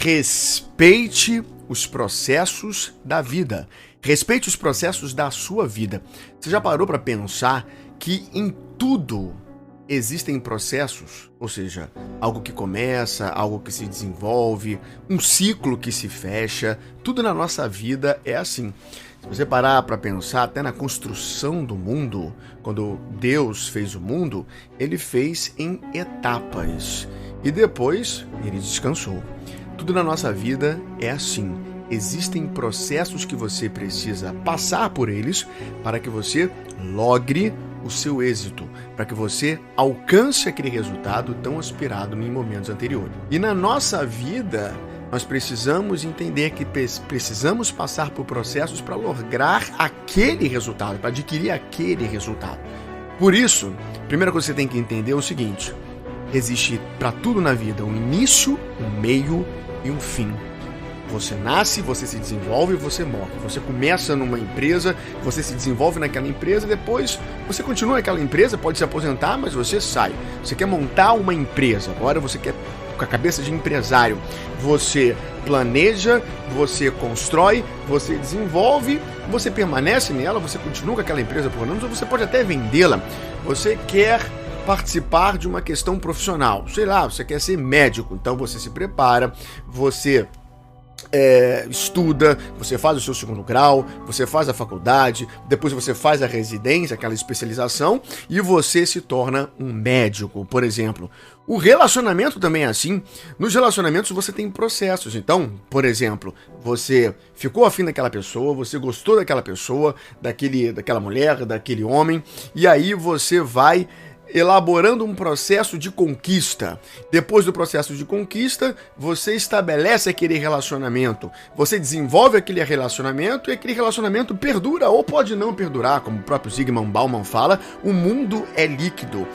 Respeite os processos da vida. Respeite os processos da sua vida. Você já parou para pensar que em tudo existem processos? Ou seja, algo que começa, algo que se desenvolve, um ciclo que se fecha. Tudo na nossa vida é assim. Se você parar para pensar, até na construção do mundo, quando Deus fez o mundo, ele fez em etapas. E depois ele descansou. Tudo na nossa vida é assim. Existem processos que você precisa passar por eles para que você logre o seu êxito, para que você alcance aquele resultado tão aspirado em momentos anteriores. E na nossa vida, nós precisamos entender que precisamos passar por processos para lograr aquele resultado, para adquirir aquele resultado. Por isso, a primeira coisa que você tem que entender é o seguinte: existe para tudo na vida um início, um meio e um fim. Você nasce, você se desenvolve e você morre. Você começa numa empresa, você se desenvolve naquela empresa, depois você continua naquela empresa, pode se aposentar, mas você sai. Você quer montar uma empresa, agora você quer com a cabeça de empresário. Você planeja, você constrói, você desenvolve, você permanece nela, você continua com aquela empresa por anos, ou você pode até vendê-la. Você quer participar de uma questão profissional, sei lá, você quer ser médico, então você se prepara, você estuda, você faz o seu segundo grau, você faz a faculdade, depois você faz a residência, aquela especialização, e você se torna um médico, por exemplo. O relacionamento também é assim. Nos relacionamentos você tem processos. Então, por exemplo, você ficou afim daquela pessoa, você gostou daquela pessoa, daquela mulher, daquele homem, e aí você vai elaborando um processo de conquista. Depois do processo de conquista, você estabelece aquele relacionamento. Você desenvolve aquele relacionamento e aquele relacionamento perdura ou pode não perdurar, como o próprio Zygmunt Bauman fala, o mundo é líquido.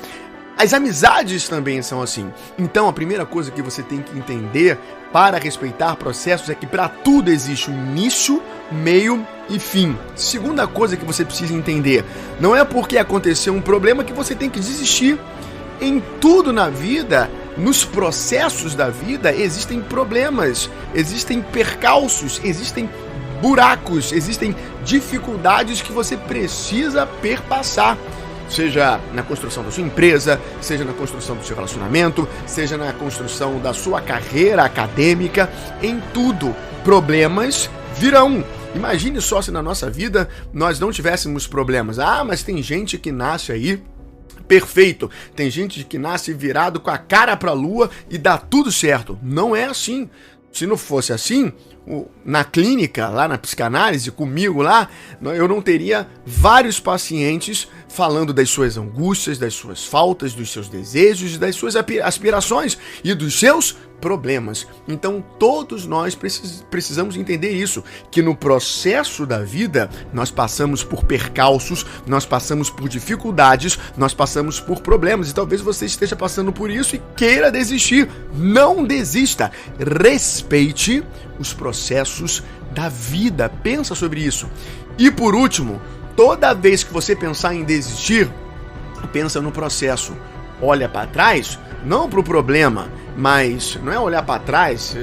As amizades também são assim. Então, a primeira coisa que você tem que entender para respeitar processos é que para tudo existe um início, meio e fim. Segunda coisa que você precisa entender, não é porque aconteceu um problema que você tem que desistir. Em tudo na vida, nos processos da vida, existem problemas, existem percalços, existem buracos, existem dificuldades que você precisa perpassar. Seja na construção da sua empresa, seja na construção do seu relacionamento, seja na construção da sua carreira acadêmica, em tudo, problemas virão. Imagine só se na nossa vida nós não tivéssemos problemas. Ah, mas tem gente que nasce aí perfeito, tem gente que nasce virado com a cara pra lua e dá tudo certo. Não é assim. Se não fosse assim, na clínica, lá na psicanálise, comigo lá, eu não teria vários pacientes falando das suas angústias, das suas faltas, dos seus desejos, das suas aspirações e dos seus problemas. Então, todos nós precisamos entender isso, que no processo da vida, nós passamos por percalços, nós passamos por dificuldades, nós passamos por problemas, e talvez você esteja passando por isso e queira desistir. Não desista, respeite os processos da vida, pensa sobre isso. E por último, toda vez que você pensar em desistir, pensa no processo. Olha para trás, não para o problema, mas não é olhar para trás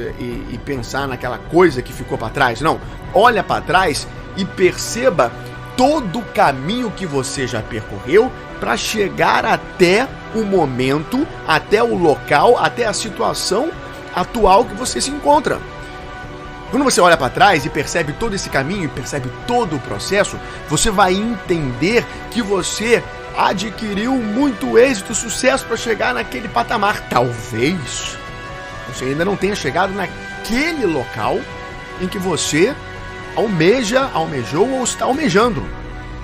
e pensar naquela coisa que ficou para trás, não. Olha para trás e perceba todo o caminho que você já percorreu para chegar até o momento, até o local, até a situação atual que você se encontra. Quando você olha para trás e percebe todo esse caminho, percebe todo o processo, você vai entender que você adquiriu muito êxito e sucesso para chegar naquele patamar. Talvez você ainda não tenha chegado naquele local em que você almejou ou está almejando.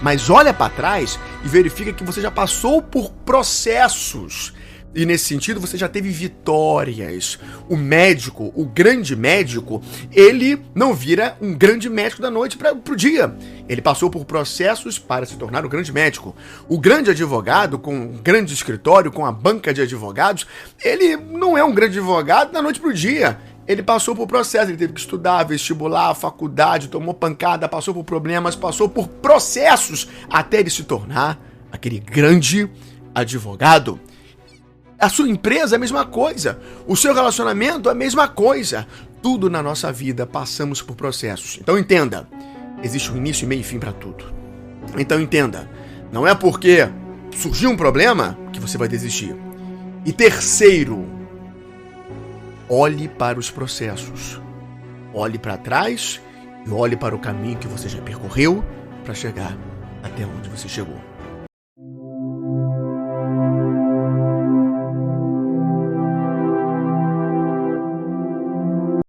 Mas olha para trás e verifica que você já passou por processos. E nesse sentido você já teve vitórias. O médico, o grande médico, ele não vira um grande médico da noite para o dia. Ele passou por processos para se tornar o grande médico. O grande advogado, com um grande escritório, com a banca de advogados, ele não é um grande advogado da noite para o dia. Ele passou por processo, ele teve que estudar, vestibular, faculdade, tomou pancada, passou por problemas, passou por processos até ele se tornar aquele grande advogado. A sua empresa é a mesma coisa. O seu relacionamento é a mesma coisa. Tudo na nossa vida passamos por processos. Então entenda, existe um início, meio e fim para tudo. Então entenda, não é porque surgiu um problema que você vai desistir. E terceiro, olhe para os processos. Olhe para trás e olhe para o caminho que você já percorreu para chegar até onde você chegou.